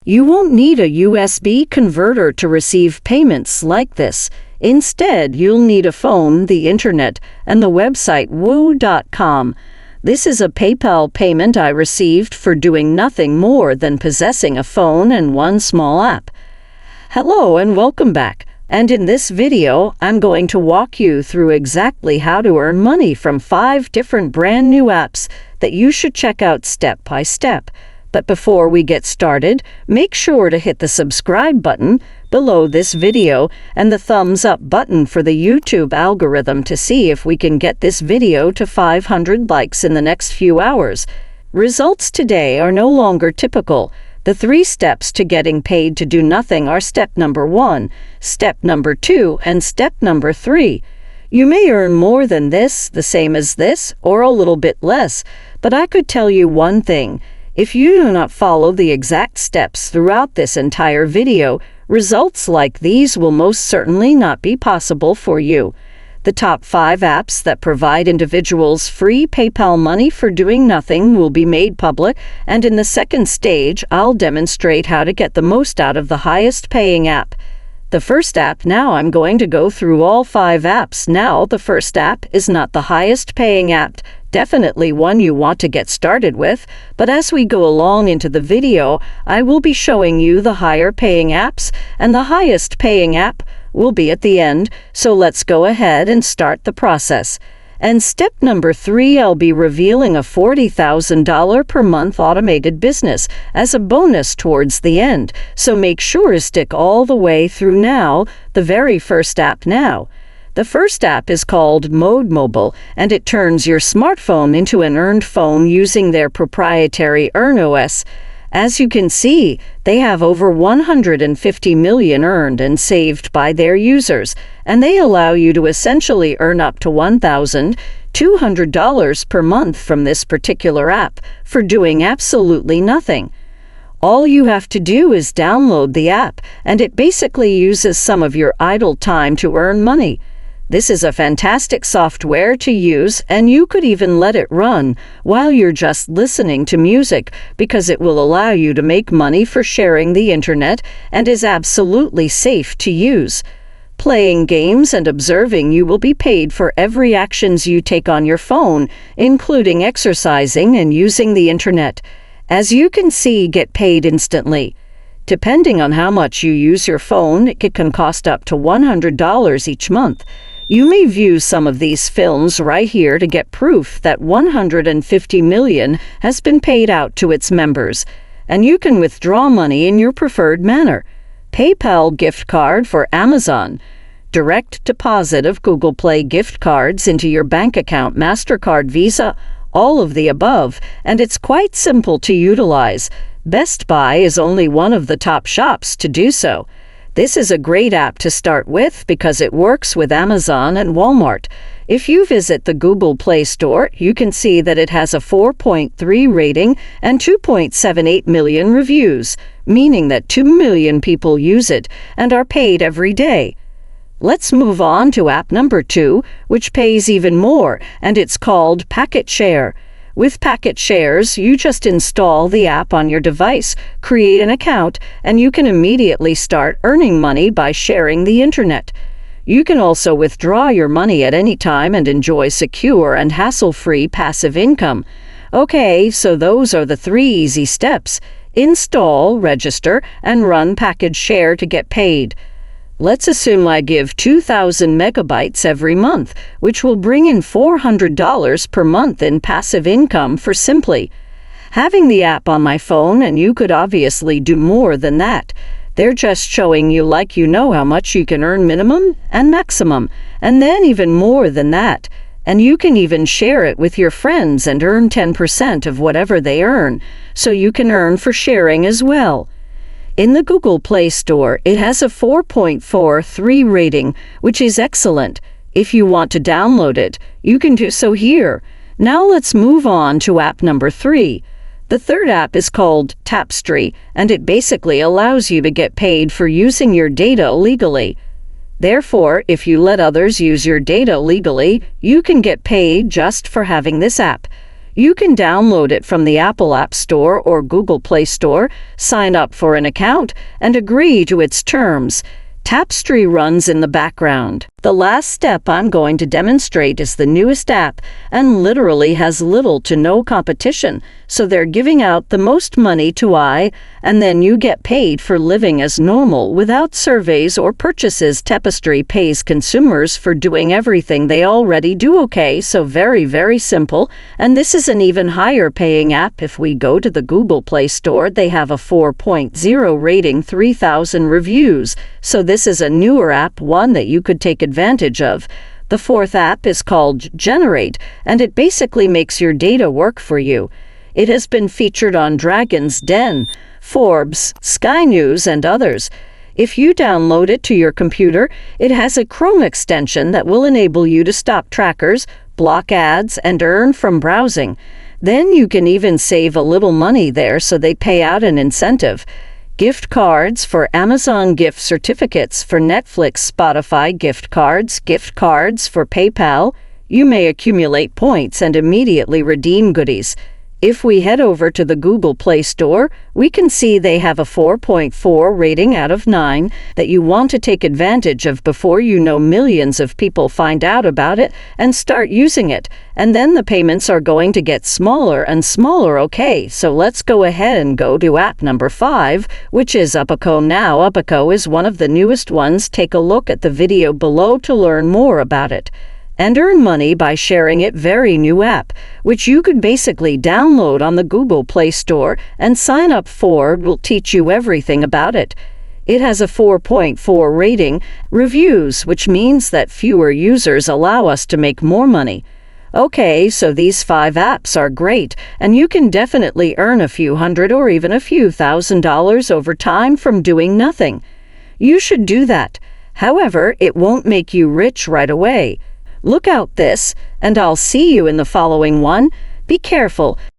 You won't need a USB converter to receive payments like this. Instead, you'll need a phone, the internet, and the website woo.com. This is a PayPal payment I received for doing nothing more than possessing a phone and one small app. Hello and welcome back. And in this video, I'm going to walk you through exactly how to earn money from 5 different brand new apps that you should check out step by step. But before we get started, make sure to hit the subscribe button below this video and the thumbs up button for the YouTube algorithm to see if we can get this video to 500 likes in the next few hours. Results today are no longer typical. The 3 steps to getting paid to do nothing are step number 1, step number 2, and step number 3. You may earn more than this, the same as this, or a little bit less, but I could tell you one thing. If you do not follow the exact steps throughout this entire video, results like these will most certainly not be possible for you. The top 5 apps that provide individuals free PayPal money for doing nothing will be made public, and in the second stage, I'll demonstrate how to get the most out of the highest paying app. The first app, now I'm going to go through all 5 apps. Now, the first app is not the highest paying app, definitely one you want to get started with, but as we go along into the video, I will be showing you the higher paying apps, and the highest paying app will be at the end, so let's go ahead and start the process. And step number 3, I'll be revealing a $40,000 per month automated business as a bonus towards the end, so make sure to stick all the way through now, the very first app now. The first app is called Mode Mobile, and it turns your smartphone into an earned phone using their proprietary EarnOS. As you can see, they have over 150 million earned and saved by their users, and they allow you to essentially earn up to $1,200 per month from this particular app for doing absolutely nothing. All you have to do is download the app, and it basically uses some of your idle time to earn money. This is a fantastic software to use, and you could even let it run while you're just listening to music because it will allow you to make money for sharing the internet and is absolutely safe to use. Playing games and observing, you will be paid for every actions you take on your phone, including exercising and using the internet. As you can see, get paid instantly. Depending on how much you use your phone, it can cost up to $100 each month. You may view some of these films right here to get proof that 150 million has been paid out to its members, and you can withdraw money in your preferred manner. PayPal gift card for Amazon. Direct deposit of Google Play gift cards into your bank account, MasterCard, Visa, all of the above, and it's quite simple to utilize. Best Buy is only one of the top shops to do so. This is a great app to start with because it works with Amazon and Walmart. If you visit the Google Play Store, you can see that it has a 4.3 rating and 2.78 million reviews, meaning that 2 million people use it and are paid every day. Let's move on to app number 2, which pays even more, and it's called Packet Share. With Packet Shares, you just install the app on your device, create an account, and you can immediately start earning money by sharing the internet. You can also withdraw your money at any time and enjoy secure and hassle-free passive income. Okay, so those are the 3 easy steps. Install, register, and run Packet Share to get paid. Let's assume I give 2,000 megabytes every month, which will bring in $400 per month in passive income for simply having the app on my phone, and you could obviously do more than that. They're just showing you like you know how much you can earn minimum and maximum, and then even more than that. And you can even share it with your friends and earn 10% of whatever they earn, so you can earn for sharing as well. In the Google Play Store, it has a 4.43 rating, which is excellent. If you want to download it, you can do so here. Now let's move on to app number 3. The third app is called Tapestry, and it basically allows you to get paid for using your data legally. Therefore, if you let others use your data legally, you can get paid just for having this app. You can download it from the Apple App Store or Google Play Store, sign up for an account, and agree to its terms. Tapestry runs in the background. The last step I'm going to demonstrate is the newest app and literally has little to no competition, so they're giving out the most money to and then you get paid for living as normal without surveys or purchases. Tapestry pays consumers for doing everything they already do. Okay, so very, very simple. And this is an even higher paying app. If we go to the Google Play Store, they have a 4.0 rating, 3,000 reviews. So this is a newer app, one that you could take advantage of. The fourth app is called Generate, and it basically makes your data work for you. It has been featured on Dragon's Den, Forbes, Sky News, and others. If you download it to your computer, it has a Chrome extension that will enable you to stop trackers, block ads, and earn from browsing. Then you can even save a little money there, so they pay out an incentive. Gift cards for Amazon, gift certificates for Netflix, Spotify, gift cards for PayPal. You may accumulate points and immediately redeem goodies. If we head over to the Google Play Store, we can see they have a 4.4 rating out of 9 that you want to take advantage of before you know millions of people find out about it and start using it. And then the payments are going to get smaller and smaller. Okay, so let's go ahead and go to app number 5, which is Upperco. Now, Upperco is one of the newest ones. Take a look at the video below to learn more about it. And earn money by sharing it. Very new app, which you could basically download on the Google Play Store and sign up for. Will teach you everything about it. It has a 4.4 rating, reviews, which means that fewer users allow us to make more money. Okay, so these 5 apps are great, and you can definitely earn a few hundred or even a few $1,000s over time from doing nothing. You should do that. However, it won't make you rich right away. Look out this, and I'll see you in the following one. Be careful.